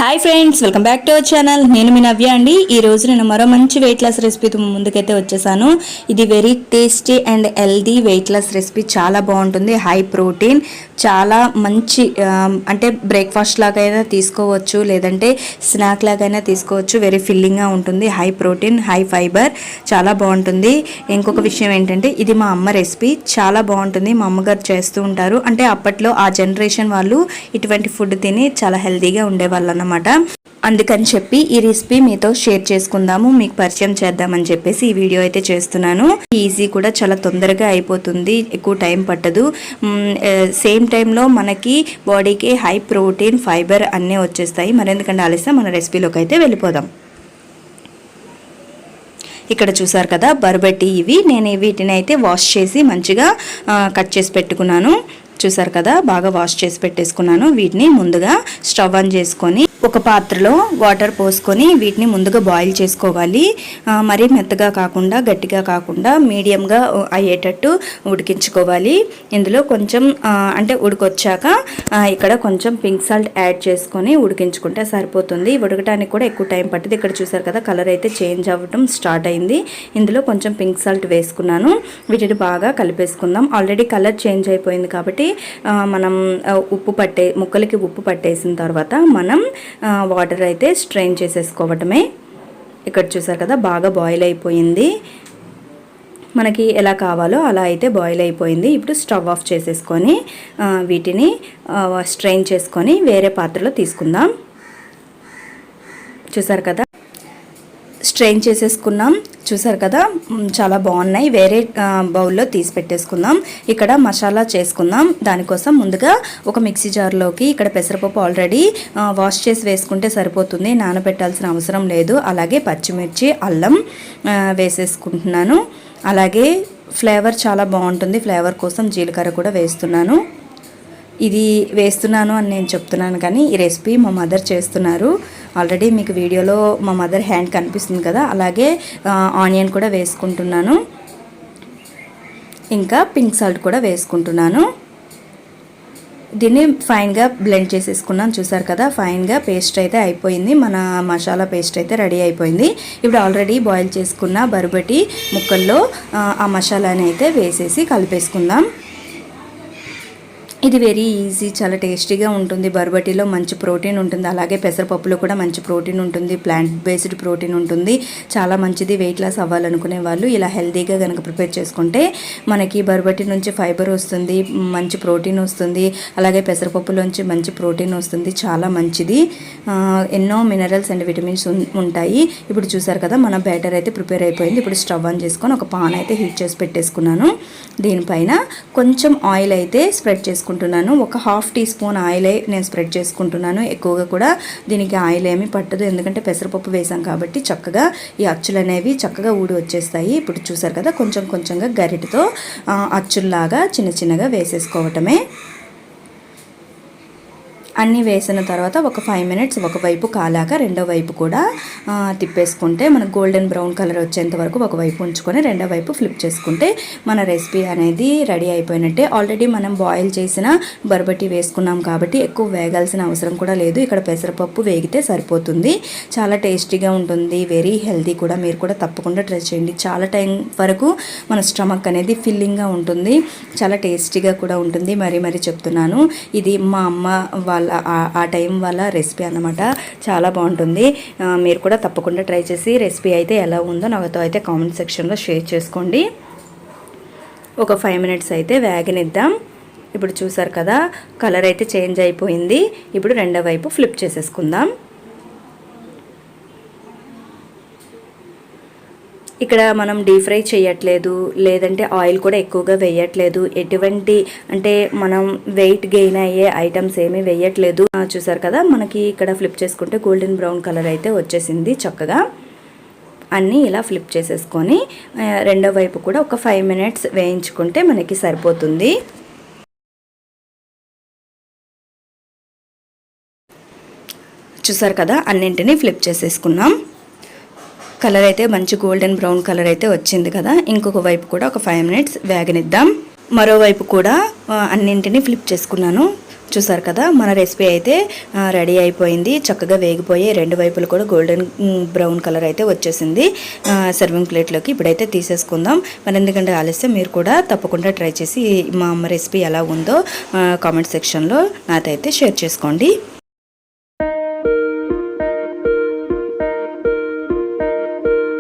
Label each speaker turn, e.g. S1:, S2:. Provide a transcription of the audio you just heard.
S1: Hi friends, welcome back to our channel. నేను మీ నవ్య అండి. ఈ రోజు నేను మరో మంచి వెయిట్ లాస్ రెసిపీతో ముందుకైతే వచ్చేసాను. ఇది very tasty and healthy weight loss recipe. చాలా బాగుంటుంది, హై ప్రోటీన్, చాలా మంచి అంటే బ్రేక్ఫాస్ట్ లాగైనా తీసుకోవచ్చు, లేదంటే స్నాక్ లాగైనా తీసుకోవచ్చు. వెరీ ఫిల్లింగ్గా ఉంటుంది, హై ప్రోటీన్, హై ఫైబర్, చాలా బాగుంటుంది. ఇంకొక విషయం ఏంటంటే ఇది మా అమ్మ రెసిపీ, చాలా బాగుంటుంది. మా అమ్మగారు చేస్తూ ఉంటారు. అంటే అప్పట్లో ఆ జనరేషన్ వాళ్ళు ఇటువంటి ఫుడ్ తిని చాలా హెల్తీగా ఉండేవాళ్ళు అన్నమాట. అందుకని చెప్పి ఈ రెసిపీ మీతో షేర్ చేసుకుందాము, మీకు పరిచయం చేద్దామని చెప్పేసి ఈ వీడియో అయితే చేస్తున్నాను. ఈజీ కూడా, చాలా తొందరగా అయిపోతుంది, ఎక్కువ టైం పట్టదు. సేమ్ టైంలో మనకి బాడీకి హై ప్రోటీన్, ఫైబర్ అన్నీ వచ్చేస్తాయి. మరెందుకంటే ఆలస్యం, మన రెసిపీలోకి అయితే వెళ్ళిపోదాం. ఇక్కడ చూసారు కదా బరబటి, ఇవి నేను వీటిని అయితే వాష్ చేసి మంచిగా కట్ చేసి పెట్టుకున్నాను. చూసారు కదా, బాగా వాష్ చేసి పెట్టేసుకున్నాను. వీటిని ముందుగా స్టవ్ ఆన్ చేసుకొని ఒక పాత్రలో వాటర్ పోసుకొని వీటిని ముందుగా బాయిల్ చేసుకోవాలి. మరీ మెత్తగా కాకుండా గట్టిగా కాకుండా మీడియంగా అయ్యేటట్టు ఉడికించుకోవాలి. ఇందులో కొంచెం అంటే ఉడికొచ్చాక ఇక్కడ కొంచెం పింక్ సాల్ట్ యాడ్ చేసుకొని ఉడికించుకుంటే సరిపోతుంది. ఉడకడానికి కూడా ఎక్కువ టైం పట్టింది. ఇక్కడ చూసారు కదా, కలర్ అయితే చేంజ్ అవ్వడం స్టార్ట్ అయింది. ఇందులో కొంచెం పింక్ సాల్ట్ వేసుకున్నాను. వీటిని బాగా కలిపేసుకుందాం. ఆల్రెడీ కలర్ చేంజ్ అయిపోయింది కాబట్టి మనం ముక్కలకి ఉప్పు పట్టేసిన తర్వాత మనం వాటర్ అయితే స్ట్రెయిన్ చేసేసుకోవటమే. ఇక్కడ చూసారు కదా, బాగా బాయిల్ అయిపోయింది. మనకి ఎలా కావాలో అలా అయితే బాయిల్ అయిపోయింది. ఇప్పుడు స్టవ్ ఆఫ్ చేసేసుకొని వీటిని స్ట్రెయిన్ చేసుకొని వేరే పాత్రలో తీసుకుందాం. చూసారు కదా, స్ట్రెయిన్ చేసేసుకున్నాం. చూసారు కదా, చాలా బాగున్నాయి. వేరే బౌల్లో తీసి పెట్టేసుకుందాం. ఇక్కడ మసాలా చేసుకుందాం. దానికోసం ముందుగా ఒక మిక్సీ జార్లోకి ఇక్కడ పెసరపప్పు ఆల్రెడీ వాష్ చేసి వేసుకుంటే సరిపోతుంది, నానబెట్టాల్సిన అవసరం లేదు. అలాగే పచ్చిమిర్చి, అల్లం వేసేసుకుంటున్నాను. అలాగే ఫ్లేవర్ చాలా బాగుంటుంది, ఫ్లేవర్ కోసం జీలకర్ర కూడా వేస్తున్నాను. ఇది వేస్తున్నాను అని నేను చెప్తున్నాను కానీ ఈ రెసిపీ మా మదర్ చేస్తున్నారు. ఆల్రెడీ మీకు వీడియోలో మా మదర్ హ్యాండ్ కనిపిస్తుంది కదా. అలాగే ఆనియన్ కూడా వేసుకుంటున్నాను. ఇంకా పింక్ సాల్ట్ కూడా వేసుకుంటున్నాను. దీన్ని ఫైన్గా బ్లెండ్ చేసేసుకున్నాను. చూసారు కదా, ఫైన్గా పేస్ట్ అయితే అయిపోయింది. మన మసాలా పేస్ట్ అయితే రెడీ అయిపోయింది. ఇప్పుడు ఆల్రెడీ బాయిల్ చేసుకున్న బరబటి ముక్కల్లో ఆ మసాలాని అయితే వేసేసి కలిపేసుకుందాం. ఇది వెరీ ఈజీ, చాలా టేస్టీగా ఉంటుంది. బరబటిలో మంచి ప్రోటీన్ ఉంటుంది. అలాగే పెసరపప్పులో కూడా మంచి ప్రోటీన్ ఉంటుంది, ప్లాంట్ బేస్డ్ ప్రోటీన్ ఉంటుంది. చాలా మంచిది. వెయిట్ లాస్ అవ్వాలనుకునే వాళ్ళు ఇలా హెల్తీగా కనుక ప్రిపేర్ చేసుకుంటే మనకి బరబటి నుంచి ఫైబర్ వస్తుంది, మంచి ప్రోటీన్ వస్తుంది. అలాగే పెసరపప్పులోంచి మంచి ప్రోటీన్ వస్తుంది, చాలా మంచిది. ఎన్నో మినరల్స్ అండ్ విటమిన్స్ ఉంటాయి. ఇప్పుడు చూసారు కదా, మన బ్యాటర్ అయితే ప్రిపేర్ అయిపోయింది. ఇప్పుడు స్టవ్ ఆన్ చేసుకొని ఒక పాన్ అయితే హీట్ చేసి పెట్టేసుకున్నాను. దీనిపైన కొంచెం ఆయిల్ అయితే స్ప్రెడ్ చేసుకుంటున్నాను. ఒక ½ టీ స్పూన్ ఆయిల్ నేను స్ప్రెడ్ చేసుకుంటున్నాను. ఎక్కువగా కూడా దీనికి ఆయిల్ ఏమీ పట్టదు, ఎందుకంటే పెసరపప్పు వేసాం కాబట్టి చక్కగా ఈ అచ్చులు అనేవి చక్కగా ఊడి వచ్చేస్తాయి. ఇప్పుడు చూసారు కదా, కొంచెం కొంచెంగా గరిటెతో అచ్చుల్లాగా చిన్న చిన్నగా వేసేసుకోవటమే. అన్నీ వేసిన తర్వాత ఒక 5 మినిట్స్ ఒకవైపు కాలాక రెండో వైపు కూడా తిప్పేసుకుంటే మనకు గోల్డెన్ బ్రౌన్ కలర్ వచ్చేంత వరకు ఒకవైపు ఉంచుకొని రెండో వైపు ఫ్లిప్ చేసుకుంటే మన రెసిపీ అనేది రెడీ అయిపోయినట్టే. ఆల్రెడీ మనం బాయిల్ చేసిన బరబటి వేసుకున్నాం కాబట్టి ఎక్కువ వేగాల్సిన అవసరం కూడా లేదు. ఇక్కడ పెసరపప్పు వేగితే సరిపోతుంది. చాలా టేస్టీగా ఉంటుంది, వెరీ హెల్తీ కూడా. మీరు కూడా తప్పకుండా ట్రై చేయండి. చాలా టైం వరకు మన స్టమక్ అనేది ఫిల్లింగ్గా ఉంటుంది, చాలా టేస్టీగా కూడా ఉంటుంది. మరీ చెప్తున్నాను, ఇది మా అమ్మ వాళ్ళ ఆ టైం వాళ్ళ రెసిపీ అన్నమాట. చాలా బాగుంటుంది. మీరు కూడా తప్పకుండా ట్రై చేసి రెసిపీ అయితే ఎలా ఉందో నాతో అయితే కామెంట్ సెక్షన్లో షేర్ చేసుకోండి. ఒక 5 మినిట్స్ అయితే వేగనిద్దాం. ఇప్పుడు చూసారు కదా, కలర్ అయితే చేంజ్ అయిపోయింది. ఇప్పుడు రెండో వైపు ఫ్లిప్ చేసేసుకుందాం. ఇక్కడ మనం డీప్ ఫ్రై చేయట్లేదు, లేదంటే ఆయిల్ కూడా ఎక్కువగా వేయట్లేదు. ఎటువంటి అంటే మనం వెయిట్ గెయిన్ అయ్యే ఐటమ్స్ ఏమీ వేయట్లేదు. చూసారు కదా, మనకి ఇక్కడ ఫ్లిప్ చేసుకుంటే గోల్డెన్ బ్రౌన్ కలర్ అయితే వచ్చేసింది. చక్కగా అన్నీ ఇలా ఫ్లిప్ చేసేసుకొని రెండో వైపు కూడా ఒక 5 మినిట్స్ వేయించుకుంటే మనకి సరిపోతుంది. చూసారు కదా, అన్నింటినీ ఫ్లిప్ చేసేసుకున్నాం. కలర్ అయితే మంచి గోల్డెన్ బ్రౌన్ కలర్ అయితే వచ్చింది కదా. ఇంకొక వైపు కూడా ఒక 5 మినిట్స్ వేగనిద్దాం. మరోవైపు కూడా అన్నింటినీ ఫ్లిప్ చేసుకున్నాను. చూసారు కదా, మన రెసిపీ అయితే రెడీ అయిపోయింది. చక్కగా వేగిపోయి రెండు వైపులు కూడా గోల్డెన్ బ్రౌన్ కలర్ అయితే వచ్చేసింది. సర్వింగ్ ప్లేట్లోకి ఇప్పుడైతే తీసేసుకుందాం. మరి ఎందుకంటే ఆలస్యం, మీరు కూడా తప్పకుండా ట్రై చేసి మా అమ్మ రెసిపీ ఎలా ఉందో కామెంట్ సెక్షన్లో నాతో అయితే షేర్ చేసుకోండి.